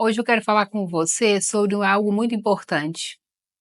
Hoje eu quero falar com você sobre algo muito importante.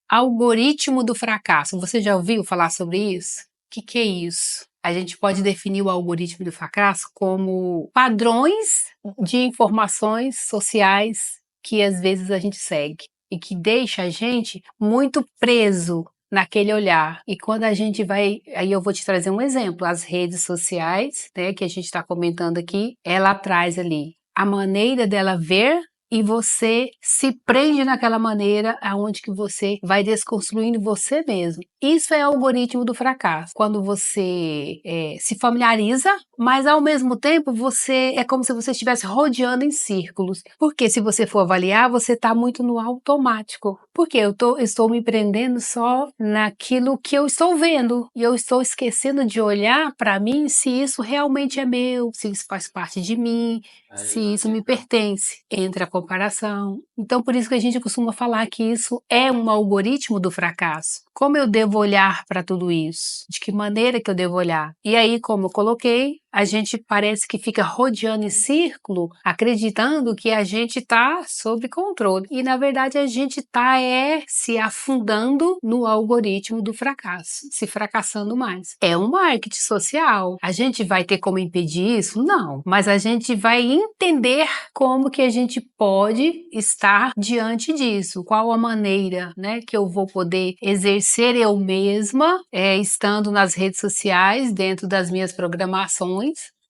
Algoritmo do fracasso. Você já ouviu falar sobre isso? O que é isso? A gente pode definir o algoritmo do fracasso como padrões de informações sociais que às vezes a gente segue e que deixa a gente muito preso naquele olhar. E quando a gente vai, aí eu vou te trazer um exemplo, as redes sociais, né, que a gente está comentando aqui, ela traz ali a maneira dela ver e você se prende naquela maneira aonde que você vai desconstruindo você mesmo. Isso é o algoritmo do fracasso. Quando você se familiariza, mas ao mesmo tempo você é como se você estivesse rodeando em círculos. Porque se você for avaliar, você está muito no automático. Porque eu estou me prendendo só naquilo que eu estou vendo. E eu estou esquecendo de olhar para mim se isso realmente é meu, se isso faz parte de mim, se isso me pertence. Entra a comparação. Então, por isso que a gente costuma falar que isso é um algoritmo do fracasso. Como eu devo olhar para tudo isso? De que maneira que eu devo olhar? E aí, como eu coloquei, a gente parece que fica rodeando em círculo, acreditando que a gente está sob controle. E, na verdade, a gente está se afundando no algoritmo do fracasso, se fracassando mais. É um marketing social. A gente vai ter como impedir isso? Não. Mas a gente vai entender como que a gente pode estar diante disso. Qual a maneira, né, que eu vou poder exercer eu mesma, estando nas redes sociais, dentro das minhas programações,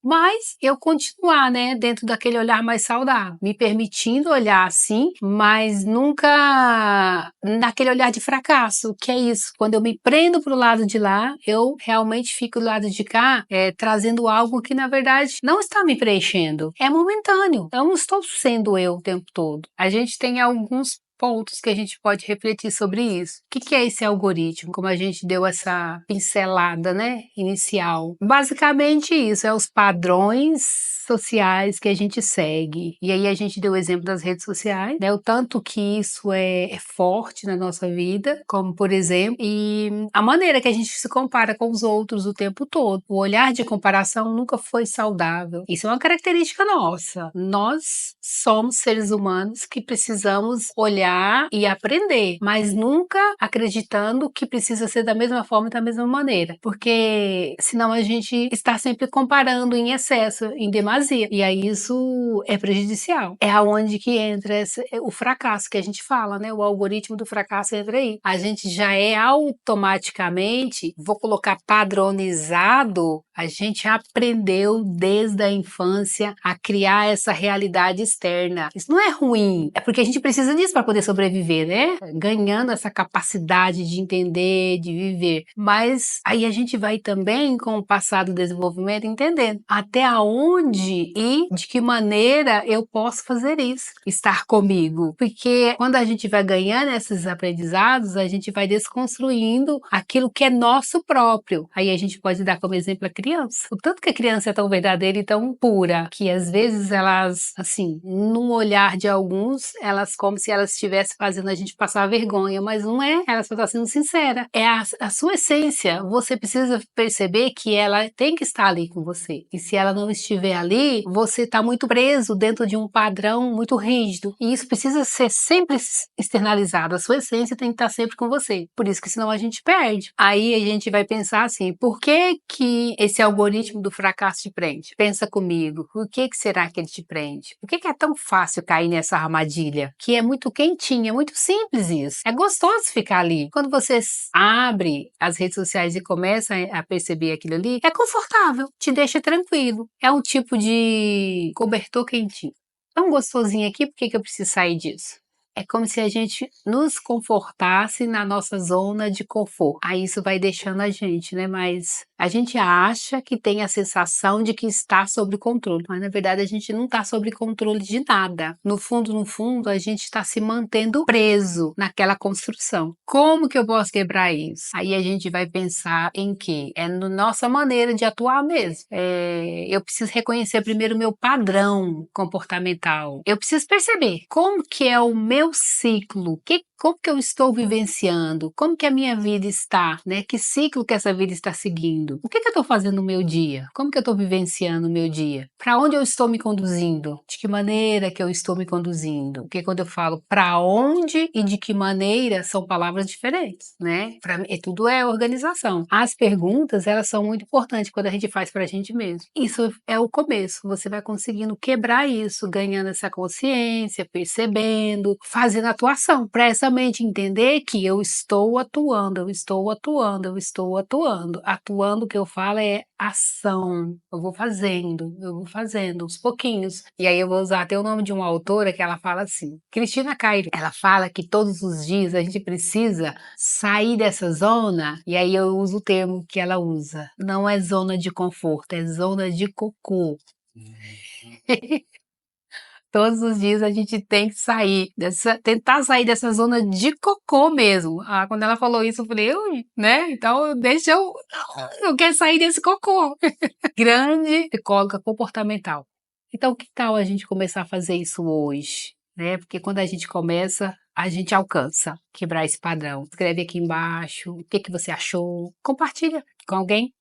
mas eu continuar, né, dentro daquele olhar mais saudável, me permitindo olhar assim, mas nunca naquele olhar de fracasso, que é isso, quando eu me prendo pro lado de lá, eu realmente fico do lado de cá, trazendo algo que na verdade não está me preenchendo, é momentâneo, eu não estou sendo eu o tempo todo. A gente tem alguns pontos que a gente pode refletir sobre isso. O que é esse algoritmo? Como a gente deu essa pincelada, né, inicial. Basicamente isso, é os padrões sociais que a gente segue. E aí a gente deu o exemplo das redes sociais, né, o tanto que isso é forte na nossa vida, como por exemplo, e a maneira que a gente se compara com os outros o tempo todo. O olhar de comparação nunca foi saudável. Isso é uma característica nossa. Nós somos seres humanos que precisamos olhar e aprender, mas nunca acreditando que precisa ser da mesma forma e da mesma maneira, porque senão a gente está sempre comparando em excesso, em demasia, e aí isso é prejudicial. É aonde que entra o fracasso que a gente fala, né? O algoritmo do fracasso entra aí. A gente já é automaticamente, vou colocar padronizado, a gente aprendeu desde a infância a criar essa realidade externa. Isso não é ruim, é porque a gente precisa disso para poder sobreviver, né? Ganhando essa capacidade de entender, de viver. Mas aí a gente vai também, com o passar do desenvolvimento, entendendo até onde e de que maneira eu posso fazer isso, estar comigo. Porque quando a gente vai ganhando esses aprendizados, a gente vai desconstruindo aquilo que é nosso próprio. Aí a gente pode dar como exemplo a criança. O tanto que a criança é tão verdadeira e tão pura, que às vezes elas, assim, num olhar de alguns, elas como se elas estivessem fazendo a gente passar vergonha, mas não é, ela só está sendo sincera. É a sua essência. Você precisa perceber que ela tem que estar ali com você. E se ela não estiver ali, você está muito preso dentro de um padrão muito rígido. E isso precisa ser sempre externalizado. A sua essência tem que estar sempre com você. Por isso que senão a gente perde. Aí a gente vai pensar assim, por que que esse algoritmo do fracasso te prende? Pensa comigo, por que será que ele te prende? Por que é tão fácil cair nessa armadilha? Que é muito quentinha, é muito simples isso. É gostoso ficar ali. Quando você abre as redes sociais e começa a perceber aquilo ali, é confortável, te deixa tranquilo. É um tipo de cobertor quentinho. Tão gostosinho aqui, por que eu preciso sair disso? É como se a gente nos confortasse na nossa zona de conforto. Aí isso vai deixando a gente, né? Mas a gente acha que tem a sensação de que está sob controle, mas na verdade a gente não está sob controle de nada. No fundo, a gente está se mantendo preso naquela construção. Como que eu posso quebrar isso? Aí a gente vai pensar em que é na nossa maneira de atuar mesmo. Eu preciso reconhecer primeiro o meu padrão comportamental. Eu preciso perceber como que é o meu ciclo, como que eu estou vivenciando? Como que a minha vida está, né? Que ciclo que essa vida está seguindo? O que que eu estou fazendo no meu dia? Como que eu estou vivenciando o meu dia? Para onde eu estou me conduzindo? De que maneira que eu estou me conduzindo? Porque quando eu falo para onde e de que maneira são palavras diferentes, né? Para mim, tudo é organização. As perguntas, elas são muito importantes quando a gente faz para a gente mesmo. Isso é o começo. Você vai conseguindo quebrar isso, ganhando essa consciência, percebendo, fazendo atuação, para essa mente entender que eu estou atuando, eu estou atuando, eu estou atuando. Atuando, o que eu falo é ação. Eu vou fazendo, aos pouquinhos. E aí eu vou usar até o nome de uma autora que ela fala assim, Cristina Cairo. Ela fala que todos os dias a gente precisa sair dessa zona, e aí eu uso o termo que ela usa. Não é zona de conforto, é zona de cocô. Todos os dias a gente tem que tentar sair dessa zona de cocô mesmo. Ah, quando ela falou isso, eu falei, ui, né? Então eu quero sair desse cocô. Grande psicóloga comportamental. Então, que tal a gente começar a fazer isso hoje, né? Porque quando a gente começa, a gente alcança quebrar esse padrão. Escreve aqui embaixo o que que você achou, compartilha com alguém.